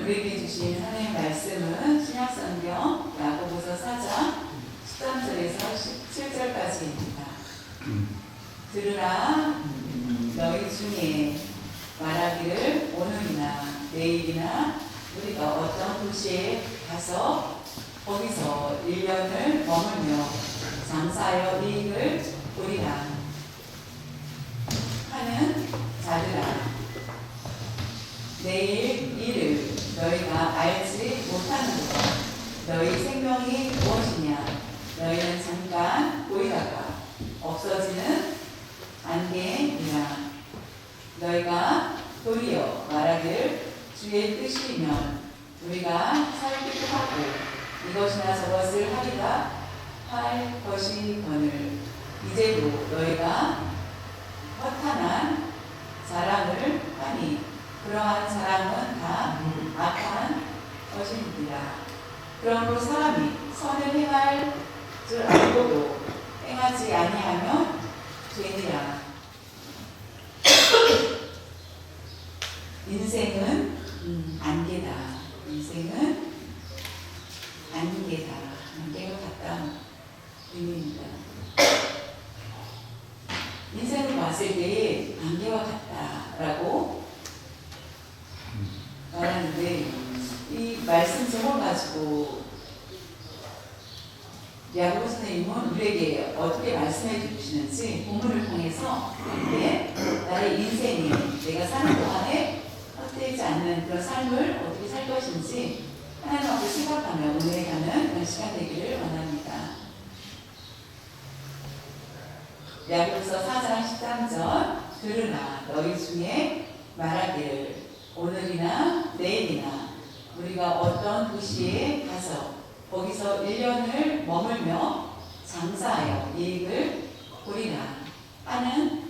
우리에게 주신 하나님의 말씀은 신약성경 야고보서 4장 13절에서 17절까지입니다. 들으라, 너희 중에 말하기를 오늘이나 내일이나 우리가 어떤 도시에 가서 거기서 1년을 머물며 장사하여 이익을 보리라 하는 자들아, 내일 일을 너희가 알지 못하는도다. 너희 생명이 무엇이냐? 너희는 잠깐 보이다가 없어지는 안개니라. 너희가 도리어 말하기를 주의 뜻이면 우리가 살기도 하고 이것이나 저것을 하리라 할 것이거늘 이제도 너희가 허탄한 자랑을 하니 그러한 자랑은 다 악한 것입니다. 그러므로 사람이 선을 행할 줄 알고도 행하지 아니하면 죄니라. 인생은 안개다. 인생은 안개다. 안개가 같다 의미입니다. 인생을 봤을 때 안개와 같다라고 말하는데, 이 말씀 제목을 가지고 야고보 선생님은 우리에게 어떻게 말씀해 주시는지 본문을 통해서 나의 인생이 내가 사는 동안에 헛되지 않는 그런 삶을 어떻게 살 것인지 하나님 앞에 생각하며 은혜하는 그런 시간 되기를 원합니다. 야고보서 4장 13절 들으나 너희 중에 말하기를 오늘이나 내일이나 우리가 어떤 도시에 가서 거기서 1년을 머물며 장사하여 이익을 보리라 하는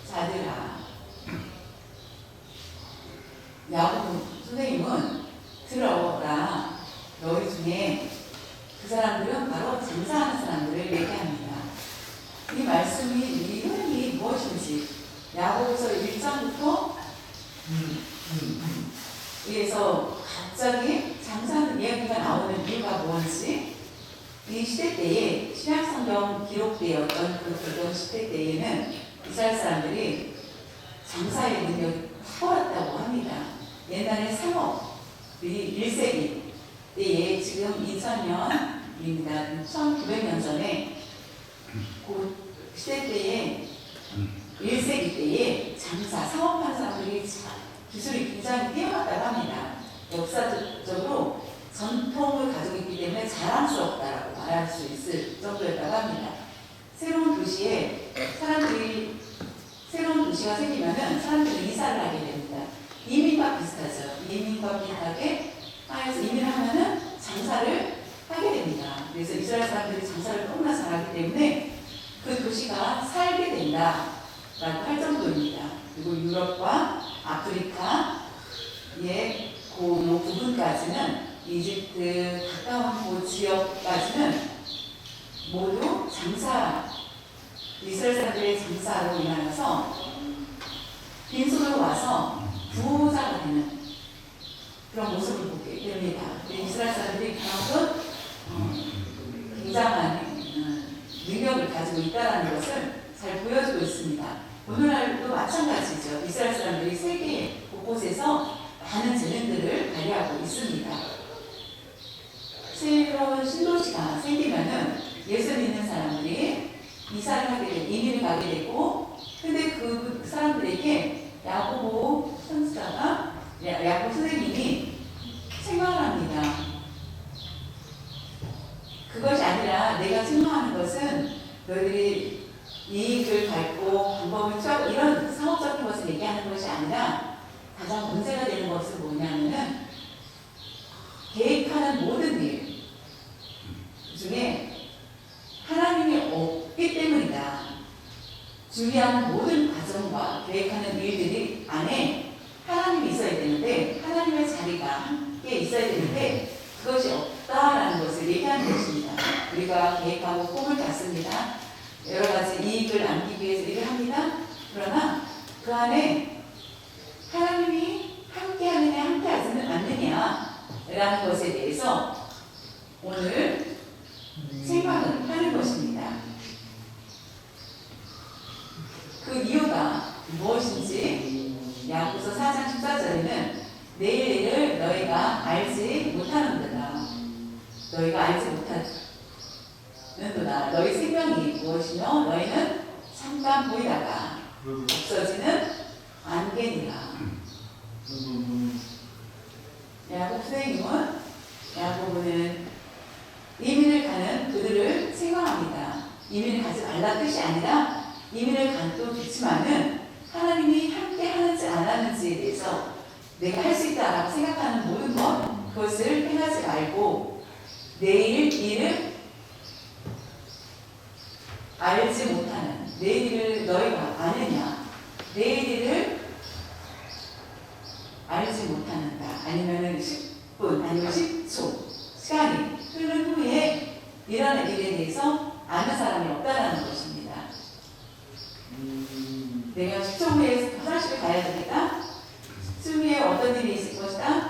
자들아. 야고보 선생님은 들어라, 너희 중에 그 사람들은 바로 장사하는 사람들을 얘기합니다. 이 말씀이 이름이 무엇인지 야고보서 1장부터 위에서 갑자기 장사하는 이야기가 나오는 이유가 뭔지, 이 시대 때에 신약성경 기록되었던 그 불경 시대 때에는 이스라엘 사람들이 장사의 능력이 탁월했다고 합니다. 옛날에 상업이 1세기 때에 지금 2000년입니다. 1900년 전에 그 시대 때에 1세기 때에 장사, 상업하는 사람들이 기술이 굉장히 뛰어났다고 합니다. 역사적으로 전통을 가지고 있기 때문에 자랑스럽다라고 말할 수 있을 정도였다고 합니다. 새로운 도시가 생기면은 사람들이 이사를 하게 됩니다. 이민과 비슷하죠. 이민과 비슷하게 땅에서 이민을 하면은 장사를 하게 됩니다. 그래서 이스라엘 사람들이 장사를 너무나 잘하기 때문에 그 도시가 살게 된다라고 할 정도입니다. 그리고 유럽과 아프리카의 그 부분까지는, 이집트 가까운 그 지역까지는 모두 이스라엘 사람들의 장사로 인하여서 빈손으로 와서 부자가 되는 그런 모습을 보게 됩니다. 이스라엘 사람들이 그만큼 굉장한 능력을 가지고 있다는 것을 잘 보여주고 있습니다. 오늘날도 마찬가지죠. 이스라엘 사람들이 세계 곳곳에서 많은 재능들을 발휘하고 있습니다. 새로운 신도시가 생기면은 예수 믿는 사람들이 이사를 하게 되고 이민을 가게 되고, 근데 그 사람들에게 야고보 선생님이 생각을 합니다. 그것이 아니라 내가 생각하는 것은 너희들이 이익을 밟고 방법을 취하고 이런 상업적인 것을 얘기하는 것이 아니라 가장 문제가 되는 것은 뭐냐면은 계획하는 모든 일 중에 하나님이 없기 때문이다. 준비하는 모든 과정과 계획하는 일들이 안에 하나님이 있어야 되는데, 하나님의 자리가 함께 있어야 되는데 그것이 없다라는 것을 얘기하는 것입니다. 우리가 계획하고 꿈을 꿨습니다. 여러 가지 이익을 남기기 위해서 일을 합니다. 그러나 그 안에 하나님이 함께 하느냐 함께 하지는 않느냐 라는 것에 대해서 오늘 생각을 하는 것입니다. 그 이유가 무엇인지 야고보서 4장 14절에는 내일을 너희가 알지 못하는도다. 너희가 알지 못하는도다. 너희 생명이 무엇이며 너희는 잠깐 보이다가 없어지는 안개니라. 야고보 야고보는 이민을 가는 그들을 생각합니다. 이민을 가지 말라 뜻이 아니라 이민을 간도 좋지만은 하나님이 함께 하는지 안 하는지에 대해서 내가 할 수 있다라고 생각하는 모든 것 그것을 행하지 말고 내일 일을 알지 못하는 내일 일을 너희가 아느냐 내일 일을 알지 못하는가 아니면은 10분 아니면 10초 시간이 흐른 후에 일어날 일에 대해서 아는 사람이 없다라는 것입니다. 내가 10초 후에 화장실에 가야 되겠다. 10초 후에 어떤 일이 있을 것이다.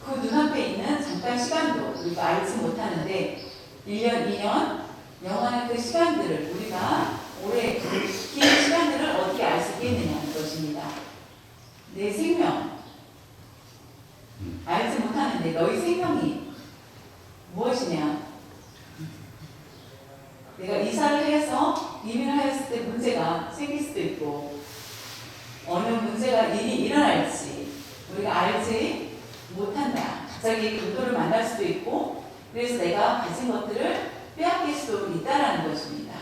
그 눈앞에 있는 잠깐 시간도 우리가 알지 못하는데 1년, 2년 영원한 그 시간들을 우리가 오래 긴 시간들을 어떻게 알 수 있겠느냐는 것입니다. 내 생명 알지 못하는데 너희 생명이 무엇이냐? 내가 이사를 해서 이민을 하였을 때 문제가 생길 수도 있고 어느 문제가 일이 일어날지 우리가 알지 못한다. 갑자기 금도를 만날 수도 있고 그래서 내가 가진 것들을 빼앗길 수도 있다라는 것입니다.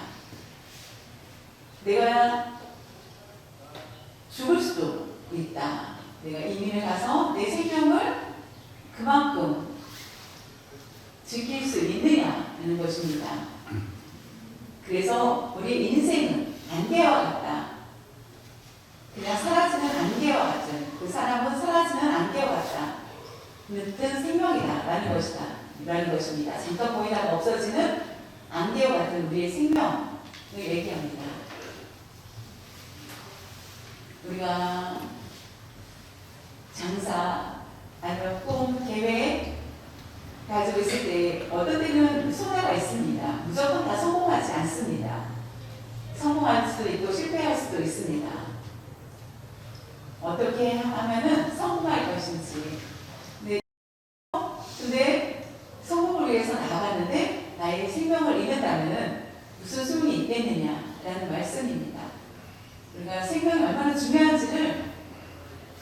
내가 죽을 수도 있다. 내가 이민을 가서 내 생명을 그만큼 지킬 수 있느냐는 것입니다. 그래서 우리 인생은 안개와 같다. 그냥 사라지는 안개와 같은 그 사람은 사라지는 안개와 같다. 늦은 생명이다 라는 것이다. 라는 것입니다. 잠깐 보이다가 없어지는 안개와 같은 우리의 생명을 얘기합니다. 우리가 장사 아니면 꿈, 계획 가지고 있을 때 어떤 때는 손해가 있습니다. 무조건 다 성공하지 않습니다. 성공할 수도 있고 실패할 수도 있습니다. 어떻게 하면은 성공할 것인지. 근데 성공을 위해서 나아갔는데 나의 생명을 잃는다면 무슨 소용이 있겠느냐라는 말씀입니다. 우리가 생명이 얼마나 중요한지를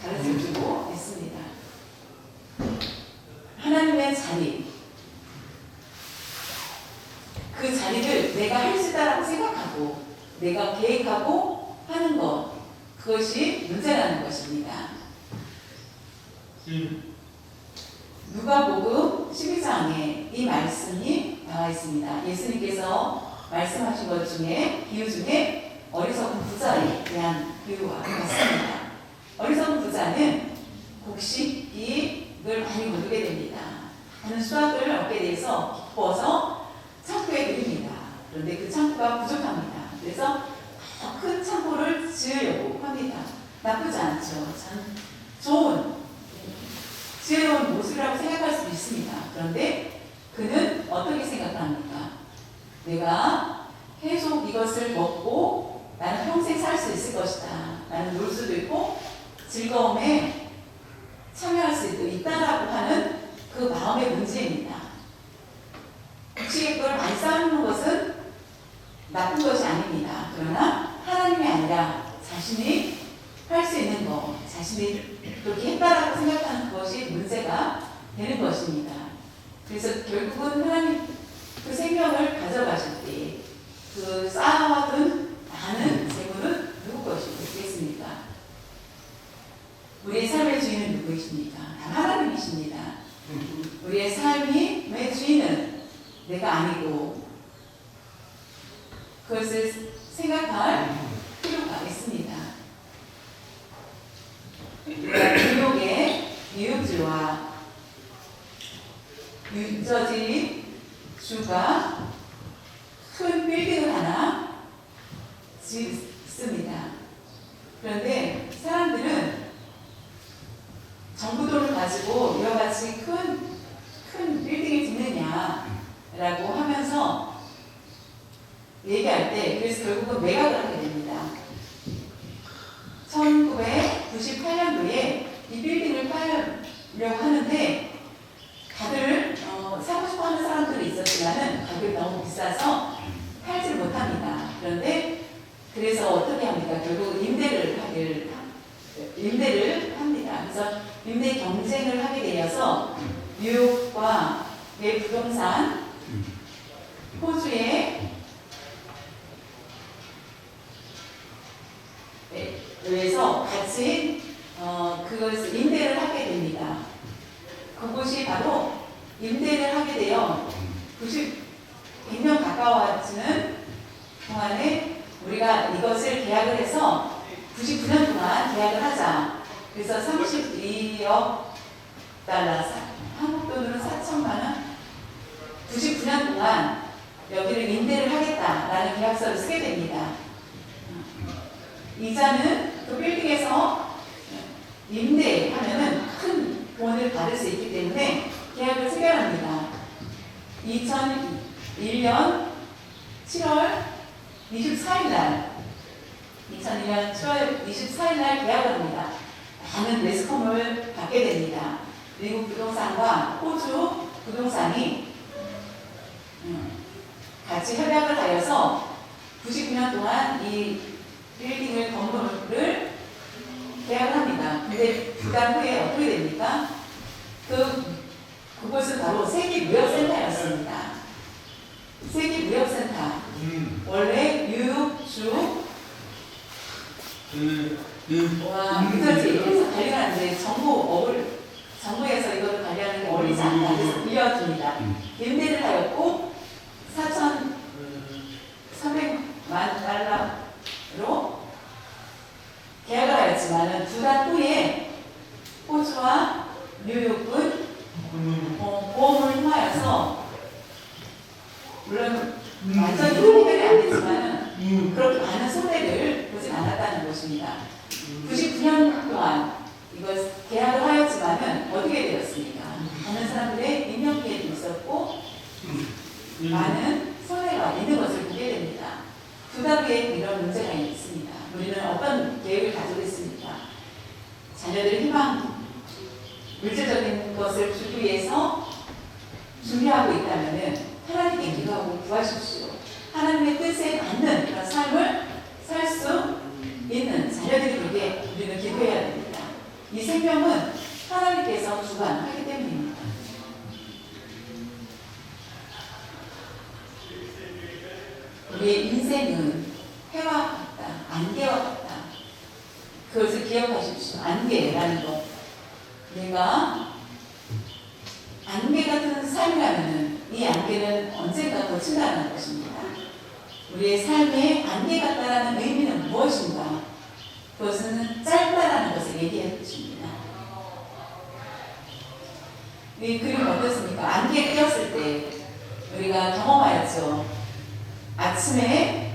가르쳐주고 있습니다. 하나님의 자리, 그 자리를 내가 할 수 있다라고 생각하고 내가 계획하고 하는 것, 그것이 문제라는 것입니다. 누가복음 12장에 이 말씀이 나와 있습니다. 예수님께서 말씀하신 것 중에 비유 중에 어리석은 부자에 대한 비유와 같습니다. 어리석은 부자는 곡식을 많이 거두게 됩니다. 하는 수확을 얻게 돼서 기뻐서 창고에 드립니다. 그런데 그 창고가 부족합니다. 그래서 더 큰 창고를 지으려고 합니다. 나쁘지 않죠. 참 좋은 지혜로운 모습이라고 생각할 수도 있습니다. 그런데 그는 어떻게 생각합니까? 내가 계속 이것을 먹고 나는 평생 살 수 있을 것이다. 나는 놀 수도 있고 즐거움에 참여할 수도 있다라고 하는 그 마음의 문제입니다. 곡식의 걸 많이 쌓는 것은 나쁜 것이 아닙니다. 그러나 하나님이 아니라 자신이 할 수 있는 것, 자신이 그렇게 했다라고 생각하는 것이 문제가 되는 것입니다. 그래서 결국은 하나님 그 생명을 가져가실 때 그 쌓아둔 많은 재물은 누구 것이겠습니까? 우리의 삶의 주인은 누구이십니까? 하나님이십니다. 우리의 삶의 주인은 내가 아니고 그것을 생각할 필요가 있습니다. 뉴욕의 뉴욕주와 뉴저지 주가 큰 빌딩을 하나 짓습니다. 그런데 사람들은 정부돈을 가지고 같이 큰 빌딩을 짓느냐라고 하면서 얘기할 때, 그래서 결국은 매각을 하게 됩니다. 1998년도에 이 빌딩을 팔려고 하는데 다들 사고 싶어 하는 사람들이 있었지만은 가격이 너무 비싸서 팔지를 못합니다. 그런데 그래서 어떻게 합니까? 결국 임대를 합니다. 그래서 임대 경쟁을 하게 되어서 뉴욕과 부동산, 호주에 의해서 같이 그것을 임대를 하게 됩니다. 그곳이 바로 임대를 하게 되어 100년 가까워지는 동안에 우리가 이것을 계약을 해서 99년 동안 계약을 하자. 그래서 32억 달러, 한국 돈으로 4천만 원, 99년 동안 여기를 임대를 하겠다라는 계약서를 쓰게 됩니다. 이자는 그 빌딩에서 임대하면은 큰 돈을 받을 수 있기 때문에 계약을 체결합니다. 2001년 7월 24일 날, 2001년 7월 24일 날 계약을 합니다. 많은 매스컴을 받게 됩니다. 미국 부동산과 호주 부동산이 같이 협약을 하여서 99년 동안 이 빌딩을, 건물을 계약을 합니다. 근데 두 달 후에 어떻게 됩니까? 그곳은 바로 세계무역센터였습니다. 세계무역센터. 원래 뉴욕주 뉴저지에서 관리하는데 정부에서 이거를 관리하는 게 어울리지 않다. 그래서 빌려줍니다. 임대를 하였고 4,300만 달러로 계약을 하였지만 두 달 후에 호주와 뉴욕은 보험을 통하여서 물론 완전히 해결이 안 됐지만 그렇게 많은 손해를 보진 않았다는 것입니다. 99년 동안 이걸 계약을 하였지만 어떻게 되었습니까? 많은 사람들의 인명피해도 있었고 많은 손해가 있는 것을 보게 됩니다. 두 달 후에 이런 문제가 있습니다. 우리는 어떤 계획을 가지고 있습니까? 자녀들의 희망, 물질적인 것을 주기 위해서 준비하고 있다면 하나님께 기도하고 구하십시오. 하나님의 뜻에 맞는 그런 삶을 살 수 있는 자녀들이 되게 우리는 기도해야 됩니다. 이 생명은 하나님께서 주관하기 때문입니다. 우리의 인생은 해와 같다, 안개와 같다. 그것을 기억하십시오. 안개라는 것. 내가 안개 같은 삶이라면 이 안개는 언젠가 거친다는 것입니다. 우리의 삶에 안개 같다라는 의미는 무엇인가? 그것은 짧다라는 것을 얘기해 주십니다. 이 그림 어떻습니까? 안개에 끼었을 때 우리가 경험하였죠. 아침에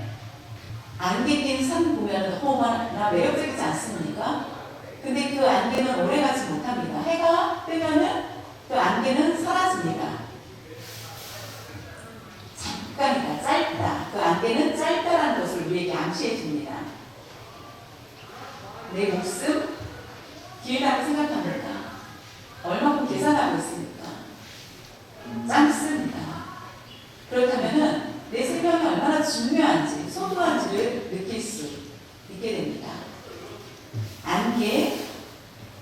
안개 낀 산 보면 너무나 매력적이지 않습니까? 근데 그 안개는 오래가지 못합니다. 해가 뜨면은 그 안개는 사라집니다. 잠깐이다, 짧다. 그 안개는 짧다라는 것을 우리에게 암시해 줍니다. 내 목숨 길다고 생각합니다. 얼마큼 계산하고 있습니까? 짧습니다. 그렇다면은 내 생명이 얼마나 중요한지, 소중한지를 느낄 수 있게 됩니다. 안개,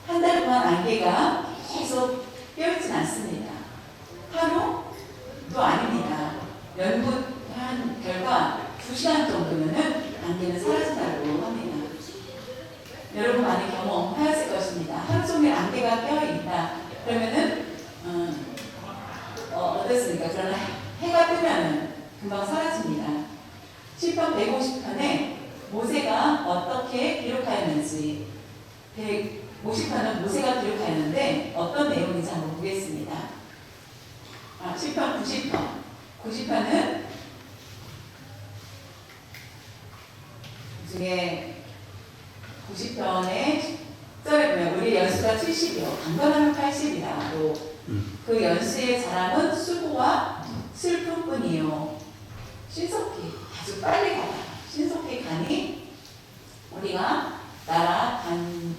한 달 동안 안개가 계속 껴있진 않습니다. 하루도 아닙니다. 연구한 결과 2시간 정도면은 안개는 사라진다고 합니다. 여러분 많이 경험하였을 것입니다. 하루 종일 안개가 껴있다. 그러면은 어떻습니까? 그러나 해가 뜨면은 금방 사라집니다. 시편 150편에 모세가 어떻게 기록하였는지 150편은 모세가 기록하였는데 어떤 내용인지 한번 보겠습니다. 시편 90편. 90편은 중에 90편의 10절에 보면 우리 연수가 70이요. 강건하면 80이다로 그 연수의 사람은 수고와 슬픔뿐이요. 신속히 아주 빨리 가다. 신속히 가니 우리가 날아간나이다.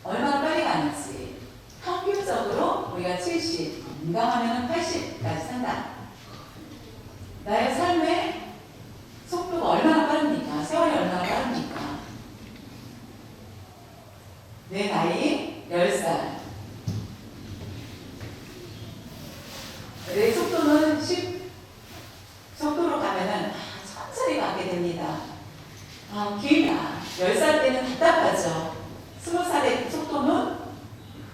얼마나 빨리 가는지. 평균적으로 우리가 70, 건강하면 80까지 산다. 나의 삶의 속도가 얼마나 빠릅니까? 세월이 얼마나 빠릅니까? 내 나이 10살. 내 속도는 10 속도로 가면은 천천히 가게 됩니다. 길다. 10살 때는 답답하죠. 20살의 속도는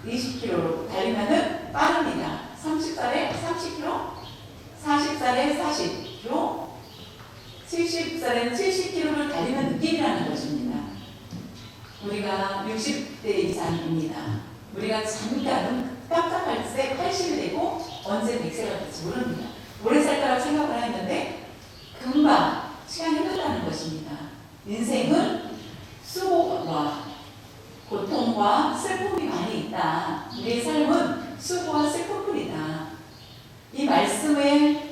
20km로 달리면은 빠릅니다. 30살에 30km, 40살에 40km, 70살에는 70km를 달리는 느낌이라는 것입니다. 우리가 60대 이상입니다. 우리가 잠깐 깜짝할 때 80이 되고 언제 100세가 될지 모릅니다. 오래 살 거라고 생각을 했는데 금방 시간이 흐른다는 것입니다. 인생은 수고와 고통과 슬픔이 많이 있다. 우리의 삶은 수고와 슬픔뿐이다. 이 말씀을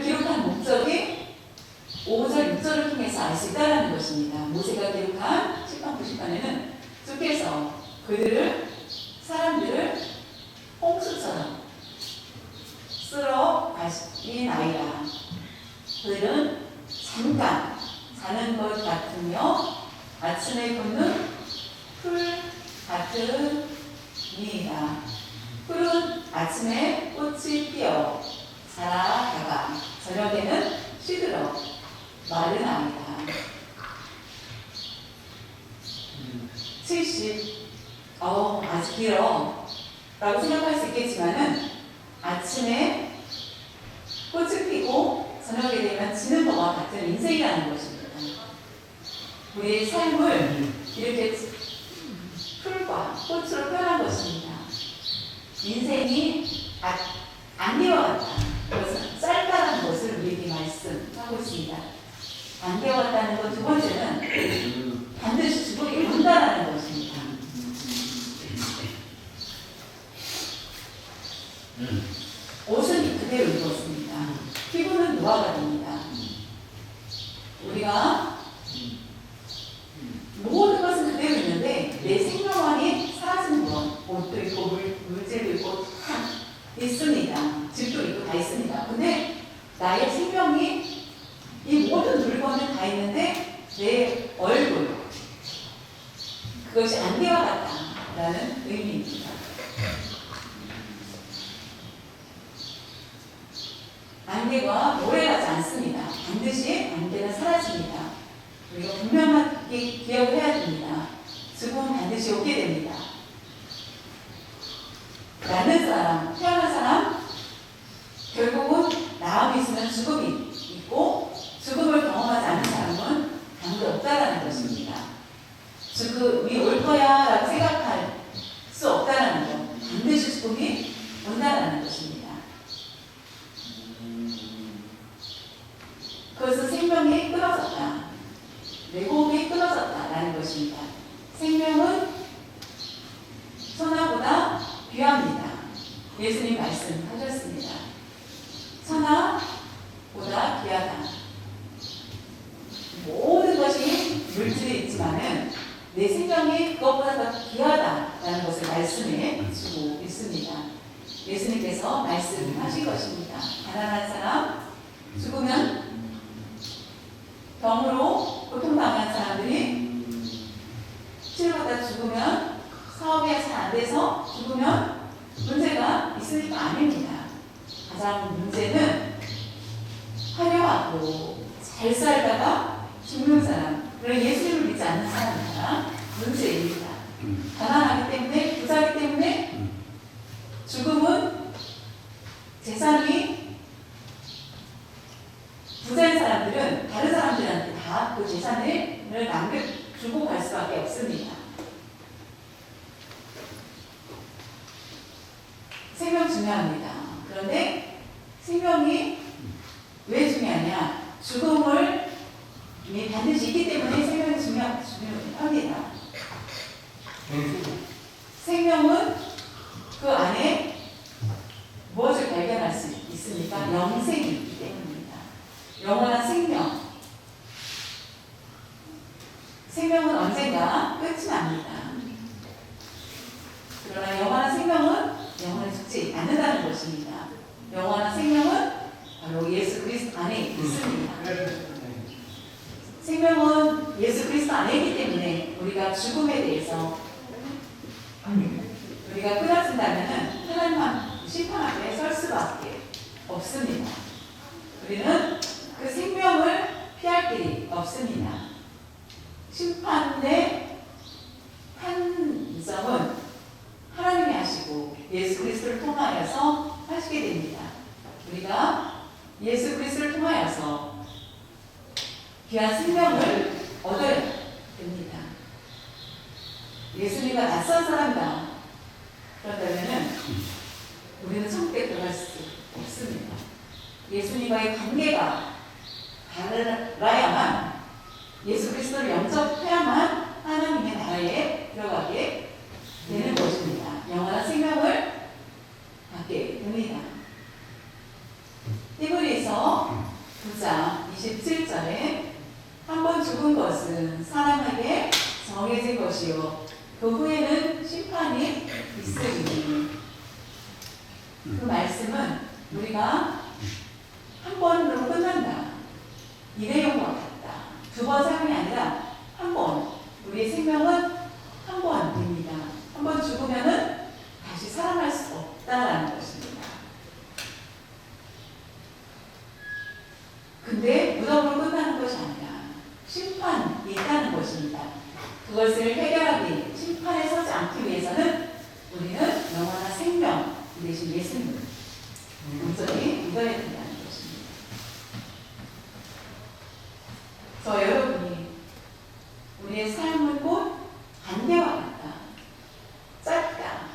기록한 목적이 5절, 6절을 통해서 알 수 있다는 것입니다. 모세가 기록한 10편, 90편에는 주께서 사람들을 홍수처럼 쓸어 가시나이다. 그들은 잠깐 자는 것 같으며 아침에 걷는 풀 같으니이다. 풀은 아침에 꽃이 피어 자라다가 저녁에는 시들어 마르나이다. 70, 아주 길어 라고 생각할 수 있겠지만은 아침에 꽃을 피고 저녁에 되면 지는 것과 같은 인생이라는 것입니다. 우리의 삶을 이렇게 풀과 꽃으로 표현한 것입니다. 인생이 안개와 같다. 그것은 짧다는 것을 우리에게 말씀하고 있습니다. 안개와 같다는 것 두 번째는 반드시 죽음이 온다라는 것입니다. 옷은 그대로 입었습니다. 피부는 노화가 됩니다. 우리가 모든 것은 그대로 있는데 내 생명원이 사라지는 것, 옷도 있고 물질도 있고 다 있습니다. 집도 있고 다 있습니다. 근데 나의 생명이 이 모든 물건은 다 있는데 내 얼굴, 그것이 안개와 같다라는 의미입니다. 안개가 오래가지 않습니다. 반드시 안개는 사라집니다. 우리가 분명하게 기억을 해야 됩니다. 죽음은 반드시 오게 됩니다. 낳는 사람, 태어난 사람, 결국은 나음이 있으면 죽음이 있고 죽음을 경험하지 않는 사람은 아무도 없다라는 것입니다. 죽음이 올 거야 라고 생각할 수 없다라는 것, 반드시 죽음이 온다라는 것입니다. 그것은 생명이 끊어졌다. 내 호흡이 끊어졌다라는 것입니다. 생명은 천하보다 귀합니다. 예수님 말씀하셨습니다. 천하보다 귀하다. 모든 것이 물질이 있지만은 내 생명이 그것보다 더 귀하다라는 것을 말씀해 주고 있습니다. 예수님께서 말씀하신 것입니다. 가난한 사람, 죽으면 병으로 고통당한 사람들이 치료받다 죽으면 사업이 잘 안 돼서 죽으면 문제가 있으니까 아닙니다. 가장 문제는 화려하고 잘 살다가 죽는 사람, 그런 예수님을 믿지 않는 사람이가 문제입니다. 가난하기 때문에, 부자이기 때문에 죽음은 재산이 부자인 사람들은 다른 사람들한테 다 그 재산을 남겨주고 갈 수밖에 없습니다. 생명 중요합니다. 그런데 생명이 왜 중요하냐? 죽음을 반드시 있기 때문에 생명이 중요합니다. 영원한 생명. 생명은 언젠가 끝이 납니다. 그러나 영원한 생명은 영원히 죽지 않는다는 것입니다. 영원한 생명은 바로 예수 그리스도 안에 있습니다. 생명은 예수 그리스도 안에 있기 때문에 우리가 죽음에 대해서 우리가 끊어진다면 하나님 심판 앞에 설 수밖에 없습니다. 우리는 그 생명을 피할 길이 없습니다. 심판의 판정은 하나님이 하시고 예수 그리스도를 통하여서 하시게 됩니다. 우리가 예수 그리스도를 통하여서 귀한 생명을 얻어야 됩니다. 예수님과 낯선 사람이다. 그렇다면 우리는 천국에 들어갈 수 없습니다. 예수님과의 관계가 달라야만 예수 그리스도를 영접해야만 하나님의 나라에 들어가게 되는 것입니다. 영원한 생명을 받게 됩니다. 히브리서 9장 27절에 한 번 죽은 것은 사람에게 정해진 것이요 그 후에는 심판이 있으리니. 그 말씀은 우리가 한 번으로 끝난다. 일회용과 같다. 두 번 사용이 아니라 한 번. 우리의 생명은 한 번입니다. 한 번 죽으면은 다시 살아날 수 없다라는 것입니다. 근데 무덤으로 끝나는 것이 아니라 심판이 있다는 것입니다. 그것을 해결하기, 심판에 서지 않기 위해서는 우리는 영원한 생명 대신 예수님을 온전히 믿어야 된다는 것입니다. 저 여러분이 우리의 삶은 곧 안개와 같다. 짧다.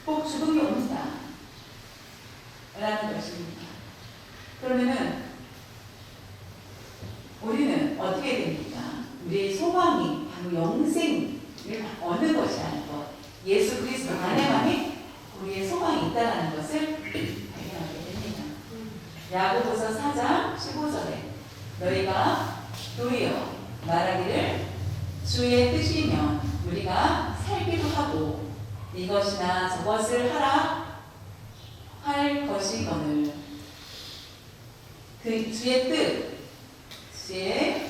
꼭 죽음이 옵니다. 라는 것입니다. 그러면은 우리는 어떻게 됩니까? 우리의 소망이 바로 영생을 얻는 것이라는 것. 예수 그리스도 안에만이 우리의 소망이 있다는 것을 발견하게 됩니다. 야고보서 4장 15절에 너희가 도리어 말하기를 주의 뜻이면 우리가 살기도 하고 이것이나 저것을 하라 할 것이거늘. 그 주의 뜻, 주의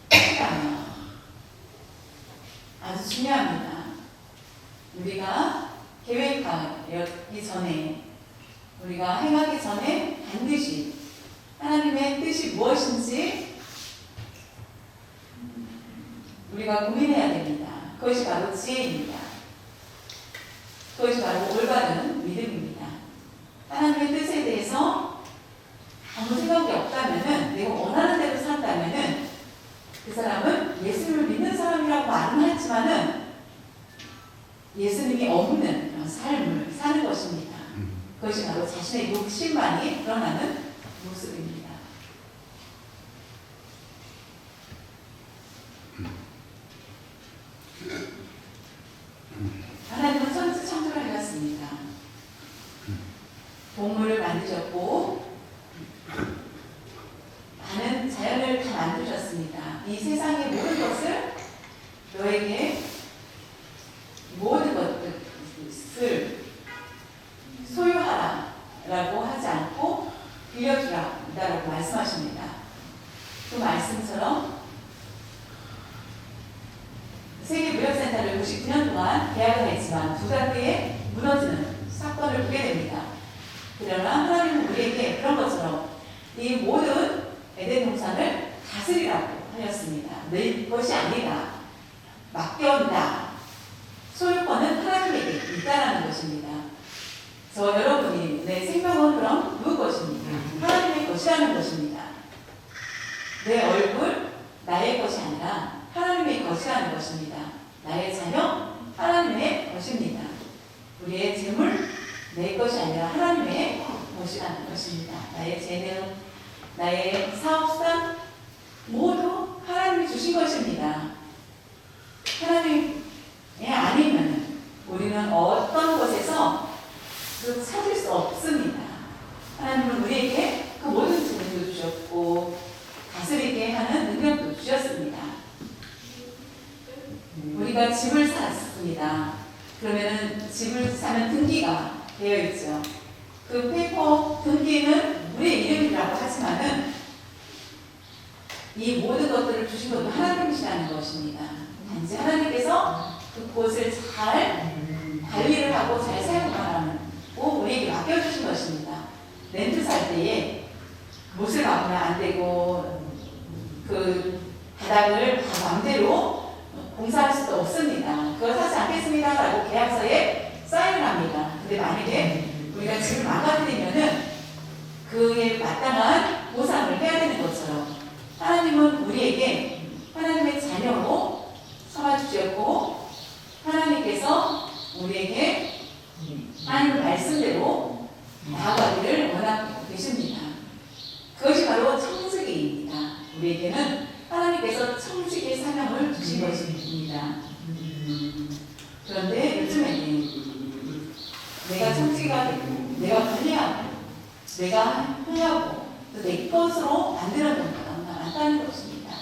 뜻이라면 아주 중요합니다. 우리가 계획하기 전에, 우리가 행하기 전에 반드시 하나님의 뜻이 무엇인지 우리가 고민해야 됩니다. 그것이 바로 지혜입니다. 그것이 바로 올바른 믿음입니다. 하나님의 뜻에 대해서 아무 생각이 없다면은, 내가 원하는 대로 산다면은 그 사람은 예수님을 믿는 사람이라고 말은 하지만은 예수님이 없는 그런 삶을 사는 것입니다. 그것이 바로 자신의 욕심만이 드러나는 모습입니다. 하나님은 천지창조를 하셨습니다. 동물을 만드셨고 많은 자연을 다 만드셨습니다. 이 세상의 모든 것을 너에게 모든 것을 소유하라 라고 하지 않고 빌려주라 라고 말씀하십니다. 그 말씀처럼 세계무역센터를 99년 동안 계약을 했지만 2달 후에 무너지는 사건을 보게 됩니다. 그러나 하나님은 우리에게 그런 것처럼 이 모든 에덴 동산을 다스리라고 하였습니다. 내 것이 아니라 맡겨온다. 소유권은 하나님에게 있다라는 것입니다. 저 여러분이 내 생명은 그럼 누구 것입니까? 하나님의 것이라는 것입니다. 내 얼굴 나의 것이 아니라 하나님의 것이라는 것입니다. 나의 자녀 하나님의 것입니다. 우리의 재물 내 것이 아니라 하나님의 것이라는 것입니다. 나의 재능, 나의 사업수단 모두 하나님이 주신 것입니다. 하나님이 아니면 우리는 어떤 곳에서 찾을 수 없습니다. 하나님은 우리에게 되어 있죠. 그 페이퍼 등기는 우리의 이름이라고 하지만은 이 모든 것들을 주신 것도 하나님이시라는 것입니다. 단지 하나님께서 그곳을 잘 관리를 하고 잘 사용하라고 우리에게 맡겨주신 것입니다. 렌트 살 때에 못을 막으면 안 되고 그 바닥을 마음대로 공사할 수도 없습니다. 그걸 사지 않겠습니다라고 계약서에 사인을 합니다. 근데 만약에 우리가 집을 망가뜨리면은 그에 마땅한 보상을 해야 되는 것처럼 하나님은 우리에게 하나님의 자녀로 삼아주셨고 하나님께서 우리에게 하나님의 말씀대로 나아가기를 원하고 계십니다. 그것이 바로 청지기입니다. 우리에게는 하나님께서 청지기의 사명을 주신 것입니다. 그런데 요즘에는 내가 청지기가 되고 내가 관리하고 내가 하고 또 내 것으로 만드는 경우가 많다는 것입니다.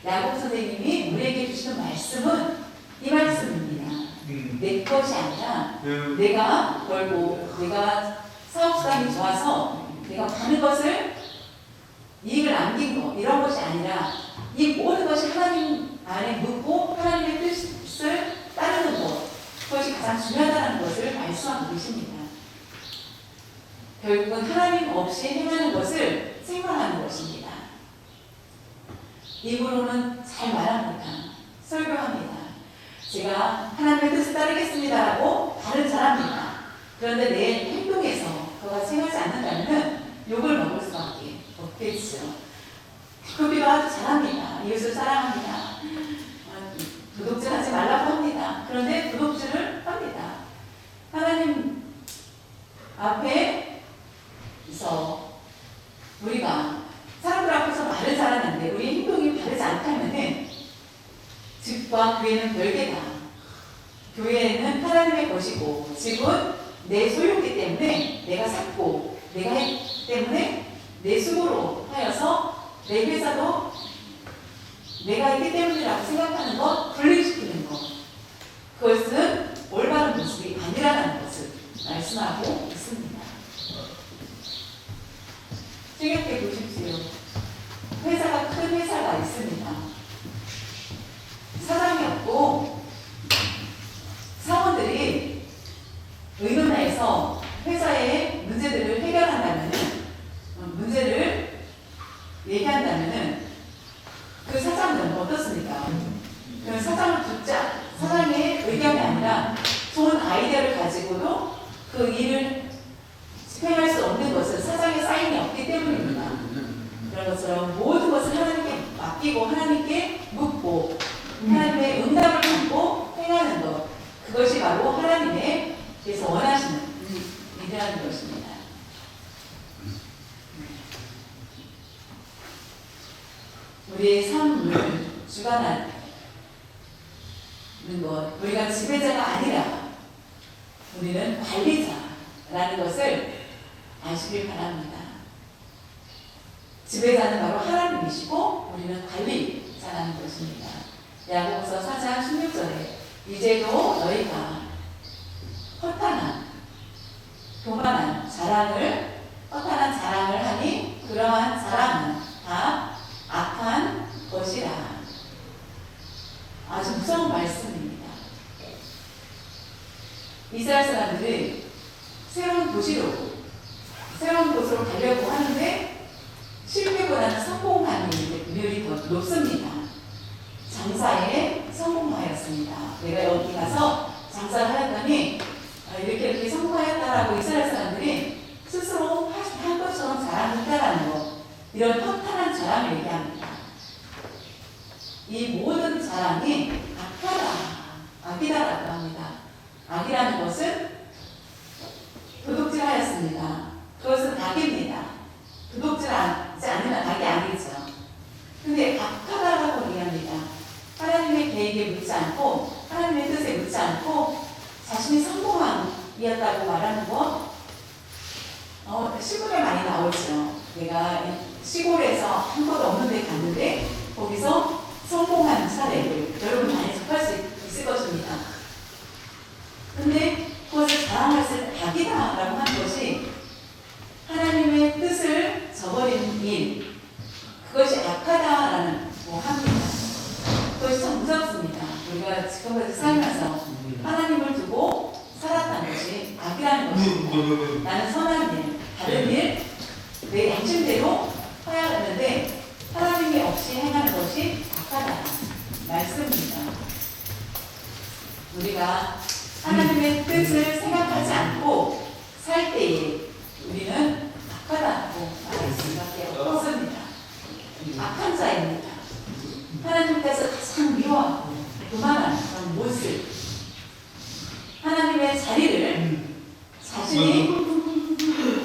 야곱 선생님이 우리에게 주시는 말씀은 이 말씀입니다. 내 것이 아니라 내가 벌고 내가 사업수단이 좋아서 내가 가는 것을 이익을 남긴 것 이런 것이 아니라 이 모든 것이 하나님 안에 묻고 하나님의 뜻을 따르는 것 그것이 가장 중요하다는 것을 말씀하고 계십니다. 결국은 하나님 없이 행하는 것을 생각하는 것입니다. 입으로는 잘 말합니다. 설교합니다. 제가 하나님의 뜻을 따르겠습니다라고 말은 잘합니다. 그런데 내 행동에서 그가 생하지 않는다면 욕을 먹을 수밖에 없겠죠. 교비도 아주 잘합니다. 이웃을 사랑합니다. 도둑질 하지 말라고 합니다. 그런데 도둑질을 합니다. 하나님 앞에서 우리가 사람들 앞에서 말을 잘하는데 우리 행동이 바르지 않다면은 집과 교회는 별개다. 교회는 하나님의 것이고 집은 내 소유이기 때문에 내가 샀고 내가 했기 때문에 내 수고로 하여서 내 회사도 내가 있기 때문이라고 생각하는 것, 분리시키는 것 그것은 올바른 모습이 아니라는 것을 말씀하고 있습니다. 생각해 보십시오. 회사가 큰 회사가 있습니다. 사장이 없고 사원들이 의논해서 회사의 문제들을 해결한다면 문제를 얘기한다면 그 사장은 어떻습니까? 그 사장을 듣자 사장의 의견이 아니라 좋은 아이디어를 가지고도 그 일을 집행할 수 없는 것은 사장의 사인이 없기 때문입니다. 그런 것처럼 모든 것을 하나님께 맡기고 하나님께 묻고 하나님의 응답을 받고 행하는 것 그것이 바로 하나님께서 원하시는 일이라는 것입니다. 우리의 삶을 주관하는 것 우리가 지배자가 아니라 우리는 관리자라는 것을 아시길 바랍니다. 지배자는 바로 하나님이시고 우리는 관리자라는 것입니다. 야고보서 4장 16절에 이제도 너희가 허탄한 교만한 자랑을 하니 그러한 자랑은 다 악한 것이라. 아주 무서운 말씀입니다. 이스라엘 사람들이 새로운 곳으로 가려고 하는데 실패보다는 성공하는 비율이 더 높습니다. 장사에 성공하였습니다. 내가 여기 가서 장사를 하였더니 이렇게 성공하였다라고 이스라엘 사람들이 스스로 한 것처럼 자랑했다라는 것 이런 허탄한 자랑을 얘기합니다. 이 모든 자랑이 악이다라고 합니다. 악이라는 것은 도둑질하였습니다. 그것은 악입니다. 도둑질하지 않으면 악이 아니죠. 근데 악하다라고 얘기합니다. 하나님의 계획에 묻지 않고 하나님의 뜻에 묻지 않고 자신이 성공이었다고 말하는 것 시골에 많이 나오죠. 내가 시골에서 한 곳도 없는 데 갔는데 거기서 성공한 사례를 여러분 많이 접할 수 있을 것입니다. 근데 그것을 자랑할 때 악이다라고 대로 하였는데 하나님이 없이 행하는 것이 악하다 말씀입니다. 우리가 하나님의 뜻을 생각하지 않고 살 때에 우리는 악하다고 말할 수밖에 없습니다. 악한 자입니다. 하나님께서 가장 미워하고 교만한 그런 모습, 하나님의 자리를 자신이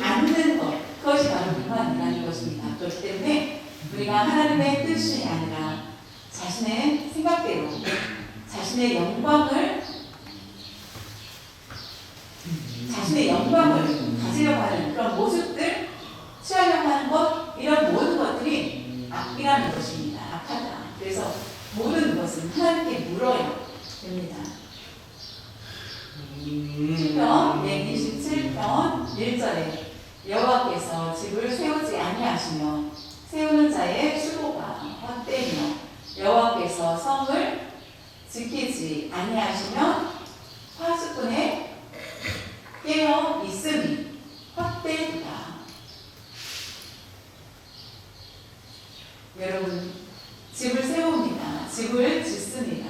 앉는 것, 그것이 바로 교만이라는 것입니다. 그렇기 때문에 우리가 하나님의 뜻이 아니라 자신의 생각대로 자신의 영광을 가지려고 하는 그런 모습들, 취하려고 하는 것, 이런 모든 것들이 악이라는 것입니다. 악하다. 그래서 모든 것은 하나님께 물어야 됩니다. 시편 127편 1절에 여호와께서 집을 세우지 아니하시며 세우는 자의 수고가 헛되며 여호와께서 성을 지키지 아니하시면 파수꾼의 깨어 있음이 헛되다. 여러분, 집을 세웁니다. 집을 짓습니다.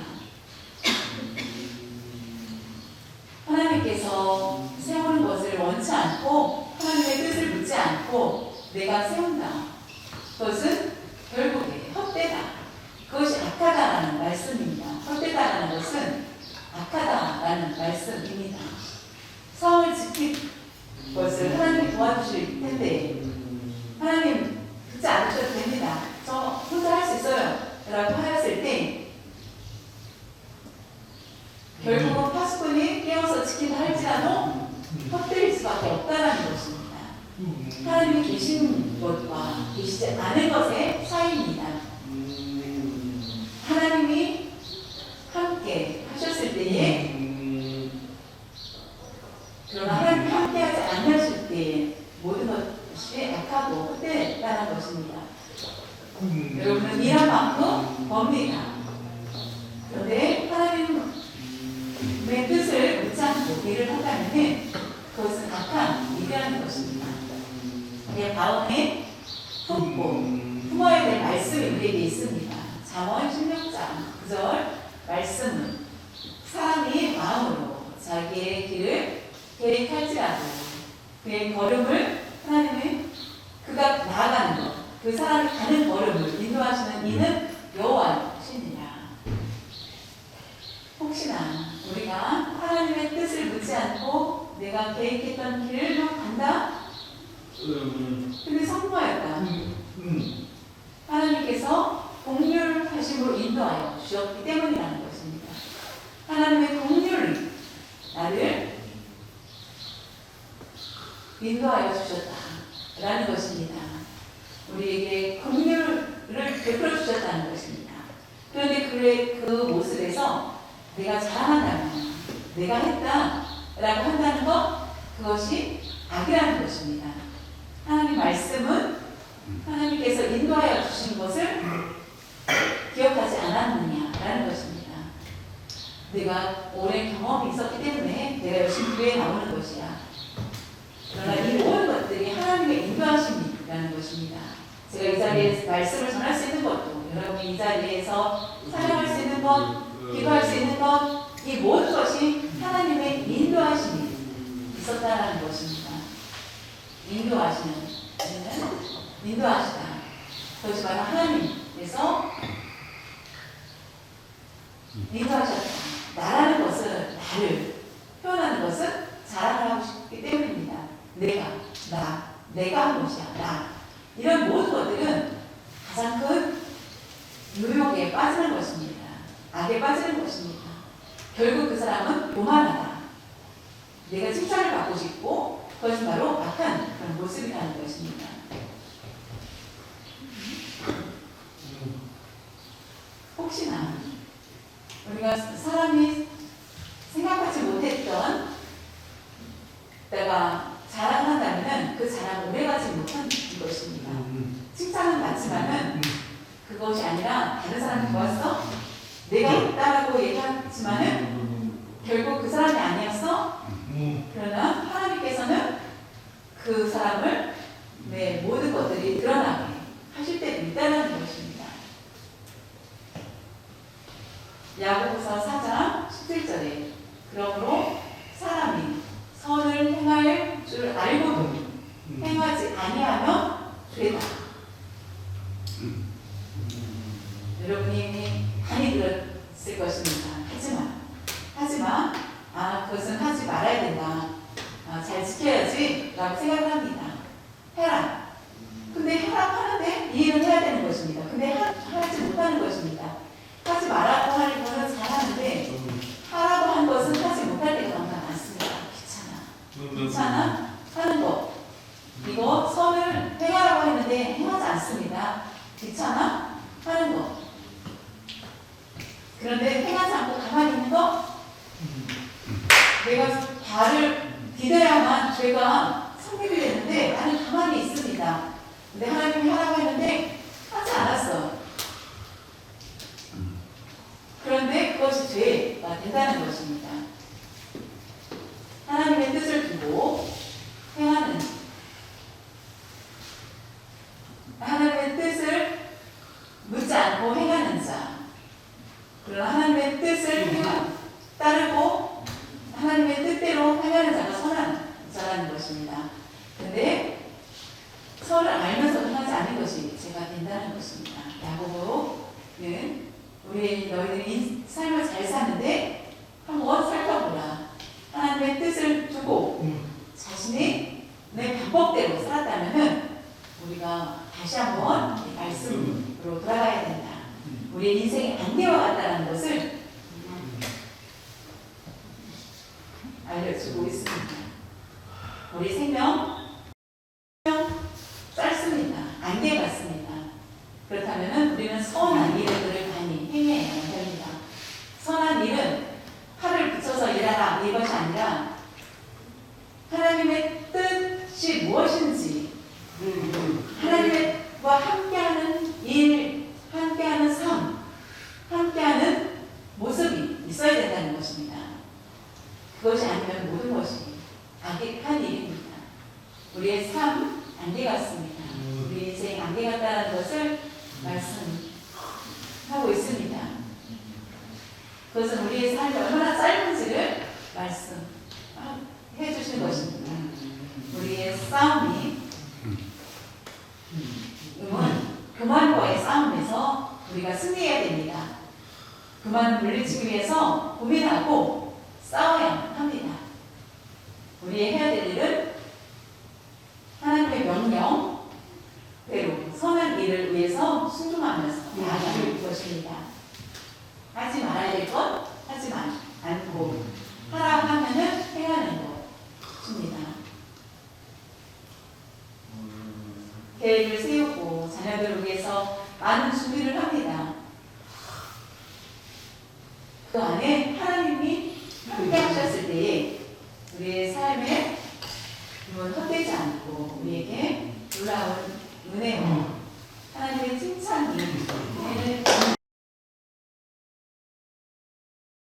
하나님께서 세우는 것을 원치 않고 하나님의 뜻을 묻지 않고 내가 세운다. 그것은 결국에 헛되다. 그것이 악하다라는 말씀입니다. 헛되다라는 것은 악하다라는 말씀입니다. 성을 지킬 것을 하나님이 도와주실 텐데 하나님 듣지 않으셔도 됩니다. 저 혼자 할 수 있어요 라고 하였을 때 결국은 파수꾼이 깨워서 지킨다 할지라도 헛되일 수밖에 없다는 것입니다. 하나님이 계신 것과 계시지 않은 것의 차이입니다. 하나님이 함께 하셨을 때에 그러나 하나님이 함께 하지 않으실 때에 모든 것이 악하고 헛되다는 것입니다. 여러분은 일한 만큼 법니다. 그런데 하나님의 뜻을 묻지 않고 일을 한다면 그것은 악한 일이라는 것입니다. 다음에 품어야 될 말씀이 우리에게 있습니다. 잠언 16장 9절 말씀은 사람이 마음으로 자기의 길을 계획할지라도 그의 걸음을 하나님의 그가 나아가는 것, 그 사람이 가는 걸음을 인도하시는 이는 여호와시니라. 혹시나 우리가 하나님의 뜻을 묻지 않고 내가 계획했던 길을 간다? 근데 성공하였다. 하나님께서 긍휼하심으로 인도하여 주셨기 때문이라는 것입니다. 하나님의 긍휼이 나를 인도하여 주셨다라는 것입니다. 우리에게 긍휼을 베풀어 주셨다는 것입니다. 그런데 그 모습에서 내가 자랑한다면 내가 했다라고 한다는 것, 그것이 악이라는 것입니다. 하나님 말씀은 하나님께서 인도하여 주신 것을 기억하지 않았느냐라는 것입니다. 내가 오랜 경험이 있었기 때문에 내가 열심히 교회에 나오는 것이야. 그러나 이 모든 것들이 하나님의 인도하심이라는 것입니다. 제가 이 자리에 말씀을 전할 수 있는 것도, 여러분이 이 자리에서 사용할 수 있는 것, 기도할 수 있는 것, 이 모든 것이 하나님의 인도하심이 있었다는 것입니다. 인도하시다. 그것이 바로 하나님께서 인도하셨다. 나라는 것은, 나를 표현하는 것은 자랑을 하고 싶기 때문입니다. 내가 한 것이야, 나. 이런 모든 것들은 가장 큰 유혹에 빠지는 것입니다. 악에 빠지는 것입니다. 결국 그 사람은 교만하다. 내가 칭찬을 받고 싶고, 그것은 바로 악한 그런 모습이라는 것입니다. 혹시나 우리가 사람이 생각하지 못했던 내가 자랑한다면 그 자랑 오래가지 못한 것입니다. 칭찬은 받지만은 그것이 아니라 다른 사람이 좋았어? 내가 했다라고 얘기하지만은 결국 그 사람이 아니었어? 그러나 하나님께서는 그 사람을 네, 모든 것들이 드러나게 하실 때도 있다는 것입니다. 야고보서 4장 17절에 그러므로 사람이 선을 행할 줄 알고도 행하지 아니하면 죄다. 여러분이 많이 들었을 것입니다. 하지만 그것은 하지 말아야 된다. 잘 지켜야지 라고 생각을 합니다. 해라. 근데 해라고 하는데 이 일은 해야 되는 것입니다. 근데 하지 못하는 것입니다. 하지 말라고 하는 것은 잘하는데 하라고 한 것은 하지 못할 때가 많습니다. 귀찮아 하는 것. 이거 선을 행하라고 했는데 행하지 않습니다. 귀찮아 하는 것. 그런데 행하지 않고 가만히 있는 것. 내가 발을 디뎌야만 죄가 성립이 되는데 나는 가만히 있습니다. 근데 하나님이 하라고 했는데 하지 않았어. 그런데 그것이 죄가 된다는 것입니다. 하나님의 뜻을 두고 행하는, 하나님의 뜻을 묻지 않고 행하는 자, 그러나 하나님의 뜻을 따르고 하나님의 뜻대로 행하는 자가 선한 자라는 것입니다. 그런데 선을 알면서도 하지 않는 것이 죄가 된다는 것입니다. 야고보는 너희들이 삶을 잘 사는데 한번 살펴보라. 하나님의 뜻을 두고 자신이 내 방법대로 살았다면 우리가 다시 한번 이 말씀으로 돌아가야 된다. 우리의 인생이 안개와 같다는 것을 알려주고 있습니다. 우리 생명 짧습니다. 안개 같습니다. 그렇다면 우리는 선한 일들을 많이 행해야 됩니다. 선한 일은 팔을 붙여서 일하라 이것이 아니라 하나님의 뜻이 무엇인지 하나님과 함께하는 일, 함께하는 삶, 함께하는 모습이 있어야 된다는 것입니다. 그것이 아니면 모든 것이 안개한 일입니다. 우리의 삶 안개 같습니다. 우리 인생 안개 같다는 것을 말씀하고 있습니다. 그것은 우리의 삶이 얼마나 짧은지를 말씀해 주시는 것입니다. 우리의 싸움이 교만과의 싸움에서 우리가 승리해야 됩니다. 교만을 물리치기 위해서 고민하고 싸워야 합니다. 우리의 해야 될 일은 하나님의 명령대로 선한 일을 위해서 순종하면서 나아가는 것입니다. 하지 말아야 될 것 하지 않고 하라고 하면은 행하는 것입니다. 계획을 세우고 자녀들을 위해서 많은 준비를 합니다. 그 안에 하나님이 함께 하셨을 때에 우리의 삶에 헛되지 않고 우리에게 놀라운 은혜와